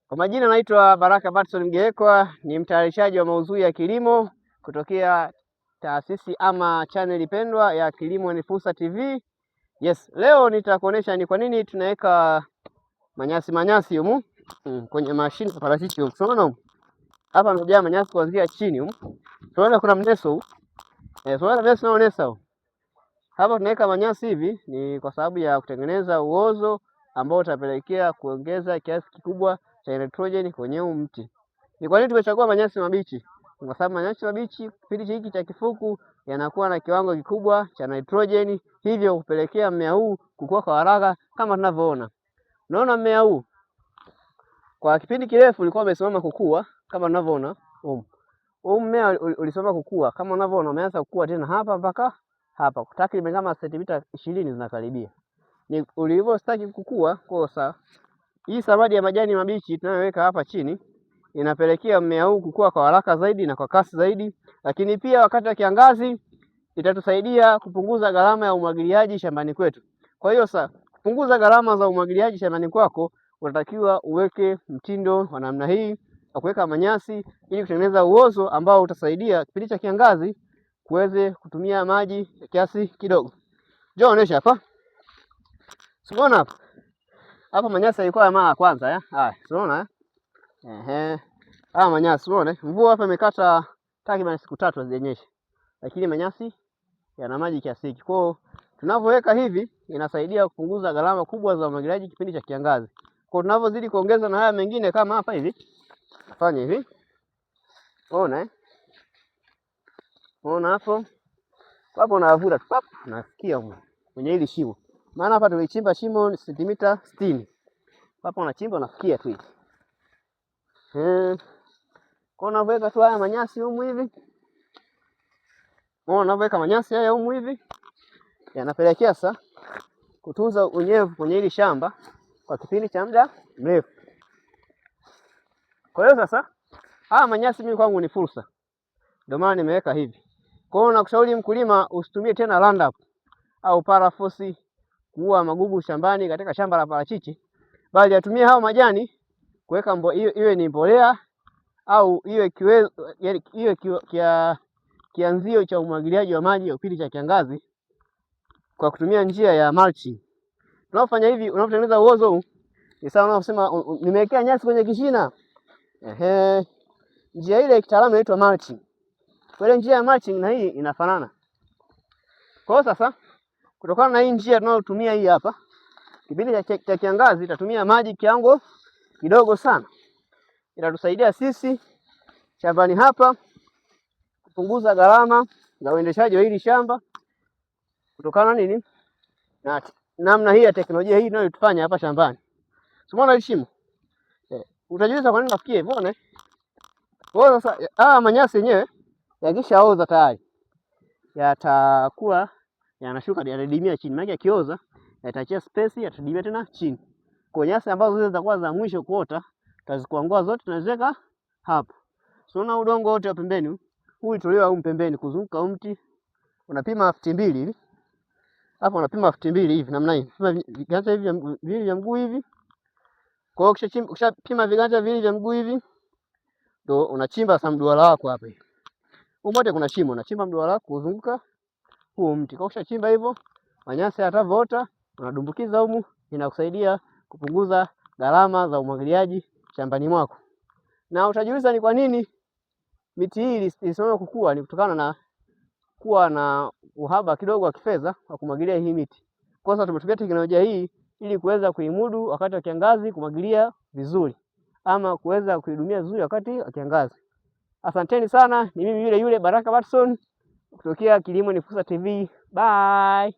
Kwa majina naitwa Baraka Batson Mgekwa, ni mtayarishaji wa maudhui ya kilimo kutokea taasisi ama channel pendwa ya Kilimo ni Fursa TV. Yes, leo nitakuonesha ni kwa nini tunaweka manyasi humu kwenye mashine ya parachichi humu. Unaona hapa nimejaa manyasi kuanzia chini humu. Tunaona kuna mneso humu. Tunaona mneso unaonesa humu. Hapa tunaweka manyasi hivi ni kwa sababu ya kutengeneza uozo ambao utapelekea kuongeza kiasi kikubwa cha nitrogen kwenye mti. Ni kwa nini tumechagua manyasi mabichi? Kwa sababu manyasi mabichi kipindi hiki cha kifuku yanakuwa na kiwango kikubwa cha nitrogen, hivyo kupelekea mmea huu kukua kwa haraka kama tunavyoona. Unaona mmea huu kwa kipindi kirefu ulikuwa umesimama kukua kama tunavyoona. Huu mmea ulisimama kukua kama unavyoona, umeanza kukua tena hapa mpaka hapa. Takriban kama sentimita 20 zinakaribia. Ni ulivyostaki kukua kosa. Hii samadi ya majani mabichi tunayoweka hapa chini inapelekea mmea huu kukua kwa haraka zaidi na kwa kasi zaidi, lakini pia wakati wa kiangazi itatusaidia kupunguza gharama ya umwagiliaji shambani kwetu. Kwa hiyo sasa kupunguza gharama za umwagiliaji shambani kwako, unatakiwa uweke mtindo wa namna hii wa kuweka manyasi ili kutengeneza uozo ambao utasaidia kipindi cha kiangazi kuweze kutumia maji kiasi kidogo. Njoo onesha hapa. Unaona hapa? Hapa manyasi yalikuwa ya mara kwanza ya. Haya, unaona manyasi unaona? Mvua hapa imekata takriban siku 3 hazijenyesha. Lakini manyasi yana maji kiasi hiki. Kwa hiyo tunavyoweka hivi inasaidia kupunguza gharama kubwa za umwagiliaji kipindi cha kiangazi. Kwa tunavyozidi kuongeza na haya mengine kama hapa hivi. Fanya hivi. Unaona Unaona hapo? Hapo unavuta tu nasikia huko kwenye hili shimo. Maana hapa tumechimba shimo sentimita 60. Hapa unachimba unafikia tu hivi. Kwa unaweka tu haya manyasi humu hivi. Unaweka manyasi haya humu hivi. Yanapelekea sasa kutunza unyevu kwenye hili shamba kwa kipindi cha muda mrefu. Kwa hiyo sasa haya manyasi mimi kwangu ni fursa. Ndio maana nimeweka hivi. Kwa hiyo nakushauri mkulima usitumie tena Roundup au Parafosi kuua magugu shambani katika shamba la parachichi, bali atumie hao majani kuweka iwe ni mbolea au iwe kianzio cha umwagiliaji wa maji kipindi cha kiangazi kwa kutumia njia ya mulching. Tunapofanya hivi, unapotengeneza uozo huu ni sawa unaposema nimewekea nyasi kwenye kishina. Njia ile kitaalamu inaitwa mulching. Kwa ile njia ya mulching na hii inafanana. Kwa hiyo sasa kutokana na hii njia tunayotumia hii hapa, kipindi cha kiangazi itatumia maji kiwango kidogo sana. Itatusaidia sisi shambani hapa kupunguza gharama za uendeshaji wa hili shamba kutokana nini? Na namna hii ya teknolojia hii tunayotufanya hapa shambani. Umeona hili shimo? Utajiuliza kwa nini nafikia hivyo, unaona? Kwa sasa manyasi yenyewe yakishaoza tayari yatakuwa yanashuka yanadidimia chini. Maana yakioza yataachia space, yatadidimia tena chini. Kwa nyasi ambazo zile zitakuwa za mwisho kuota tutazikwangua zote tunaziweka hapo. Unaona udongo wote wa pembeni huu ulitolewa huko pembeni kuzunguka mti. Unapima 2 hivi. Hapo unapima 2 hivi namna hii. Pima viganja hivi viwili vya mguu hivi. Kwa hiyo ukishapima viganja viwili vya mguu hivi ndio unachimba sasa mduara wako hapa hivi. Umoja kuna shimo, unachimba mduara wako kuzunguka huo mti. Kwa ukishachimba hivyo manyasi yatavota, unadumbukiza humu, inakusaidia kupunguza gharama za umwagiliaji shambani mwako. Na utajiuliza ni kwa nini miti hii ilisimama kukua? Ni kutokana na kuwa na uhaba kidogo wa kifedha wa kumwagilia hii miti. Kwa sababu tumetumia teknolojia hii ili kuweza kuimudu wakati wa kiangazi kumwagilia vizuri ama kuweza kuidumia vizuri wakati wa kiangazi. Asanteni sana, ni mimi yule Baraka Batson kutokea Kilimo ni Fursa TV. Bye.